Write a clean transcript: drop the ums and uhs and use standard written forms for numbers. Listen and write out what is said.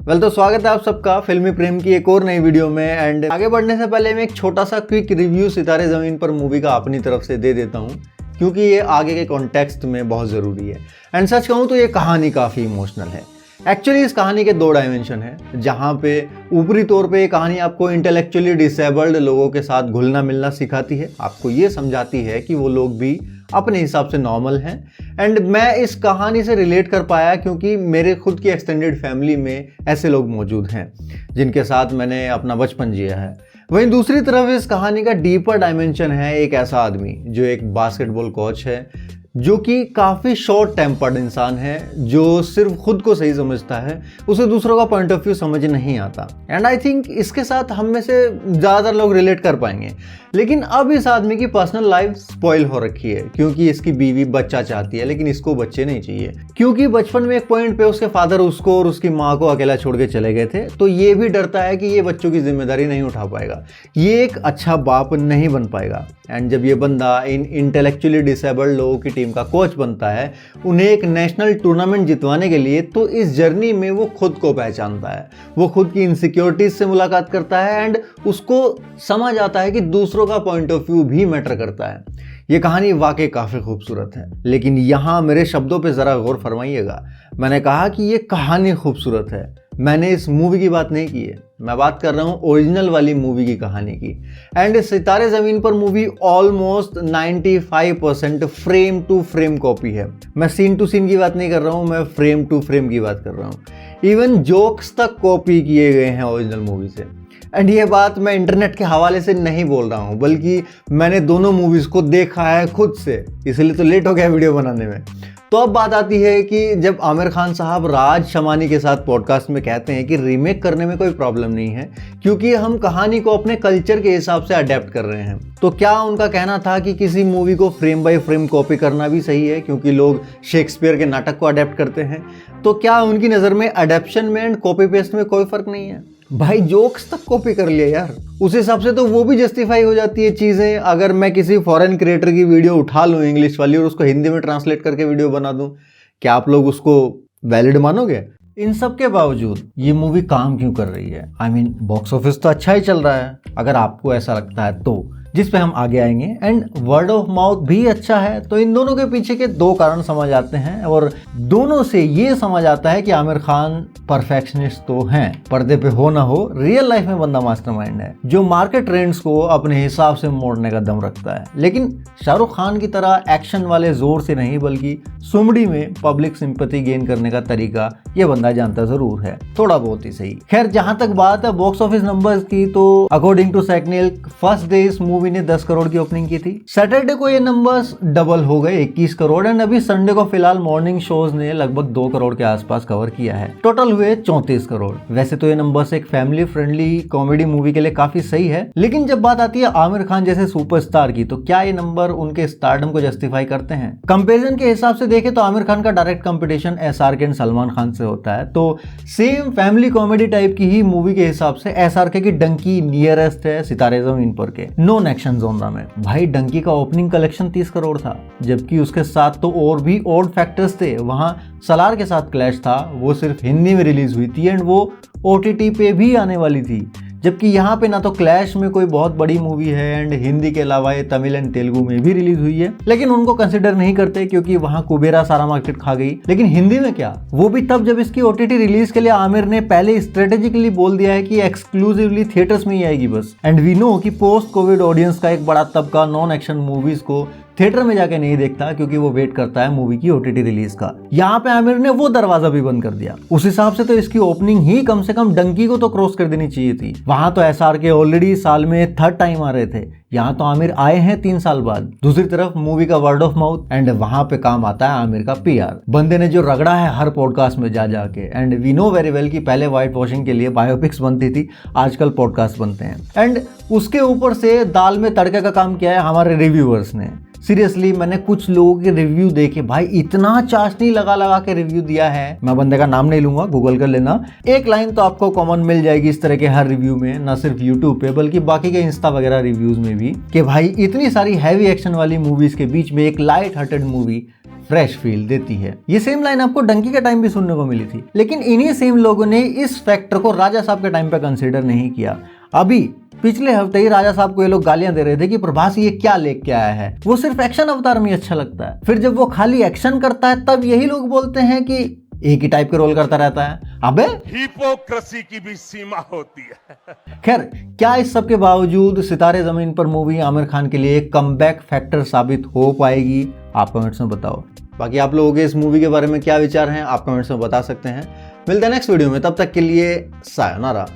तो स्वागत है आप सबका फिल्मी प्रेम की एक और नई वीडियो में। एंड आगे बढ़ने से पहले मैं एक छोटा सा क्विक रिव्यू सितारे ज़मीन पर मूवी का अपनी तरफ से दे देता हूँ, क्योंकि ये आगे के कॉन्टेक्स्ट में बहुत ज़रूरी है। एंड सच कहूँ तो ये कहानी काफ़ी इमोशनल है। एक्चुअली इस कहानी के दो डायमेंशन हैं, जहाँ पे ऊपरी तौर पे ये कहानी आपको इंटेलेक्चुअली डिसेबल्ड लोगों के साथ घुलना मिलना सिखाती है, आपको ये समझाती है कि वो लोग भी अपने हिसाब से नॉर्मल हैं। एंड मैं इस कहानी से रिलेट कर पाया क्योंकि मेरे खुद की एक्सटेंडेड फैमिली में ऐसे लोग मौजूद हैं जिनके साथ मैंने अपना बचपन जिया है। वहीं दूसरी तरफ इस कहानी का डीपर डायमेंशन है एक ऐसा आदमी जो एक बास्केटबॉल कोच है, जो कि काफ़ी शॉर्ट टेम्पर्ड इंसान है, जो सिर्फ खुद को सही समझता है, उसे दूसरों का पॉइंट ऑफ व्यू समझ नहीं आता। एंड आई थिंक इसके साथ हम में से ज़्यादातर लोग रिलेट कर पाएंगे। लेकिन अब इस आदमी की पर्सनल लाइफ स्पॉइल हो रखी है क्योंकि इसकी बीवी बच्चा चाहती है, लेकिन इसको बच्चे नहीं चाहिए क्योंकि बचपन में एक पॉइंट पे उसके फादर उसको और उसकी माँ को अकेला छोड़ के चले गए थे। तो ये भी डरता है कि ये बच्चों की जिम्मेदारी नहीं उठा पाएगा, ये एक अच्छा बाप नहीं बन पाएगा। एंड जब ये बंदा इन इंटेलेक्चुअली डिसेबल्ड लोगों की टीम का कोच बनता है उन्हें एक नेशनल टूर्नामेंट जितवाने के लिए, तो इस जर्नी में वो खुद को पहचानता है, वो खुद की इनसिक्योरिटीज से मुलाकात करता है एंड उसको समझ आता है कि दूसरों का पॉइंट ऑफ व्यू भी मैटर करता है। ये कहानी वाकई काफ़ी खूबसूरत है, लेकिन यहाँ मेरे शब्दों पे ज़रा गौर फरमाइएगा। मैंने कहा कि ये कहानी खूबसूरत है, मैंने इस मूवी की बात नहीं की है, मैं बात कर रहा हूँ ओरिजिनल वाली मूवी की कहानी की। And Sitaare Zameen Par movie almost 95% frame to frame copy है। मैं सीन टू सीन की बात नहीं कर रहा हूँ, मैं फ्रेम टू फ्रेम की बात कर रहा हूँ। इवन जोक्स तक कॉपी किए गए हैं ओरिजिनल मूवी से। एंड ये बात मैं इंटरनेट के हवाले से नहीं बोल रहा हूँ, बल्कि मैंने दोनों मूवीज़ को देखा है खुद से, इसलिए तो लेट हो गया वीडियो बनाने में। तो अब बात आती है कि जब आमिर खान साहब राज शमानी के साथ पॉडकास्ट में कहते हैं कि रीमेक करने में कोई प्रॉब्लम नहीं है क्योंकि हम कहानी को अपने कल्चर के हिसाब से अडेप्ट कर रहे हैं, तो क्या उनका कहना था कि किसी मूवी को फ्रेम बाय फ्रेम कॉपी करना भी सही है क्योंकि लोग शेक्सपियर के नाटक को अडेप्ट करते हैं? तो क्या उनकी नज़र में अडेप्शन में एंड कॉपी पेस्ट में कोई फ़र्क नहीं है? भाई जोक्स तक कॉपी कर लिया यार, उस हिसाब से तो वो भी जस्टिफाई हो जाती है चीज़ें। अगर मैं किसी फॉरेन क्रिएटर की वीडियो उठा लूँ इंग्लिश वाली और उसको हिंदी में ट्रांसलेट करके वीडियो बना दूँ, क्या आप लोग उसको वैलिड मानोगे? इन सब के बावजूद ये मूवी काम क्यों कर रही है? आई मीन बॉक्स ऑफिस तो अच्छा ही चल रहा है अगर आपको ऐसा लगता है तो, जिस पे हम आगे आएंगे। एंड वर्ड ऑफ माउथ भी अच्छा है। तो इन दोनों के पीछे के दो कारण समझ आते हैं और दोनों से ये समझ आता है कि आमिर खान परफेक्शनिस्ट तो हैं, पर्दे पे हो ना हो रियल लाइफ में बंदा मास्टरमाइंड है जो मार्केट ट्रेंड्स को अपने हिसाब से मोड़ने का दम रखता है। लेकिन शाहरुख खान की तरह एक्शन वाले जोर से नहीं, बल्कि सुमड़ी में पब्लिक सिंपैथी गेन करने का तरीका ये बंदा जानता जरूर है, थोड़ा बहुत ही सही। खैर जहां तक बात है बॉक्स ऑफिस नंबर्स की, तो अकॉर्डिंग टू सैकनेल फर्स्ट डे इस मूवी ने 10 करोड़ की ओपनिंग की थी। सैटरडे को ये नंबर्स डबल हो गए 21 करोड़ एंड अभी संडे को फिलहाल मॉर्निंग शोज ने लगभग 2 करोड़ के आसपास कवर किया है। टोटल हुए 34 करोड़। वैसे तो ये नंबर्स एक फैमिली फ्रेंडली कॉमेडी मूवी के लिए काफी सही है, लेकिन जब बात आती है आमिर खान जैसे सुपरस्टार की, तो क्या ये नंबर उनके स्टारडम को जस्टिफाई करते हैं? कंपैरिजन के हिसाब से देखें तो आमिर खान का direct competition SRK and Salman Khan से होता है, तो सेम फैमिली कॉमेडी टाइप की ही मूवी के हिसाब से SRK की डंकी नियरेस्ट है सितारे ज़मीन पर के नॉन एक्शन जोनरा में। भाई डंकी का ओपनिंग कलेक्शन 30 करोड़ था, जबकि उसके साथ तो और भी ऑड फैक्टर्स थे। वहां सलार के साथ क्लैश था, वो सिर्फ हिंदी में रिलीज हुई थी एंड वो OTT पे भी आने वाली थी, जबकि यहाँ पे ना तो क्लैश में कोई बहुत बड़ी मूवी है एंड हिंदी के अलावा ये तमिल एंड तेलुगु में भी रिलीज हुई है, लेकिन उनको कंसिडर नहीं करते क्योंकि वहाँ कुबेरा सारा मार्केट खा गई। लेकिन हिंदी में क्या, वो भी तब जब इसकी OTT रिलीज के लिए आमिर ने पहले स्ट्रेटेजिकली बोल दिया है कि एक्सक्लूसिवली थिएटर्स में ही आएगी बस। एंड वी नो कि पोस्ट कोविड ऑडियंस का एक बड़ा तबका नॉन एक्शन मूवीज को थिएटर में जाके नहीं देखता क्योंकि वो वेट करता है मूवी की OTT रिलीज का। यहाँ पे आमिर ने वो दरवाजा भी बंद कर दिया। उस हिसाब से तो इसकी ओपनिंग ही कम से कम डंकी को तो क्रॉस कर देनी चाहिए थी। वहां तो SRK ऑलरेडी साल में 3rd टाइम आ रहे थे, यहाँ तो आमिर आए हैं 3 साल बाद। दूसरी तरफ मूवी का वर्ड ऑफ माउथ एंड वहां पे काम आता है आमिर का PR। बंदे ने जो रगड़ा है हर पॉडकास्ट में जा जाके, and we know very well कि पहले व्हाइट वॉशिंग के लिए बायोपिक्स बनती थी, आजकल पॉडकास्ट बनते हैं। एंड उसके ऊपर से दाल में तड़के का काम किया है हमारे रिव्यूअर्स ने। सीरियसली मैंने कुछ लोगों के रिव्यू देखे, भाई इतना चाशनी लगा लगा के रिव्यू दिया है, मैं बंदे का नाम नहीं लूंगा, गूगल कर लेना। एक लाइन तो आपको कॉमन मिल जाएगी इस तरह के हर रिव्यू में, ना सिर्फ यूट्यूब पे बल्कि बाकी के इंस्टा वगैरह रिव्यूज में भी, कि भाई इतनी सारी हैवी एक्शन वाली मूवीज के बीच में एक light hearted movie fresh feel देती है। ये सेम लाइन आपको डंकी के टाइम भी सुनने को मिली थी, लेकिन इन्हीं सेम लोगों ने इस फैक्टर को राजा साहब के टाइम पे कंसीडर नहीं किया। अभी पिछले हफ्ते ही राजा साहब को ये लोग गालियां दे रहे थे कि प्रभास ये क्या लेके आया है, वो सिर्फ एक्शन अवतार में अच्छा लगता है। फिर जब वो खाली एक्शन करता है तब यही लोग बोलते हैं कि एक ही टाइप के रोल करता रहता है। अबे हिपोक्रेसी की भी सीमा होती है। खैर, क्या इस सब के बावजूद सितारे जमीन पर मूवी आमिर खान के लिए एक कमबैक फैक्टर साबित हो पाएगी? आप कमेंट्स में बताओ। बाकी आप लोगों के इस मूवी के बारे में क्या विचार हैं, आप कमेंट्स में बता सकते हैं। मिलते हैं नेक्स्ट वीडियो में, तब तक के लिए सायोनारा।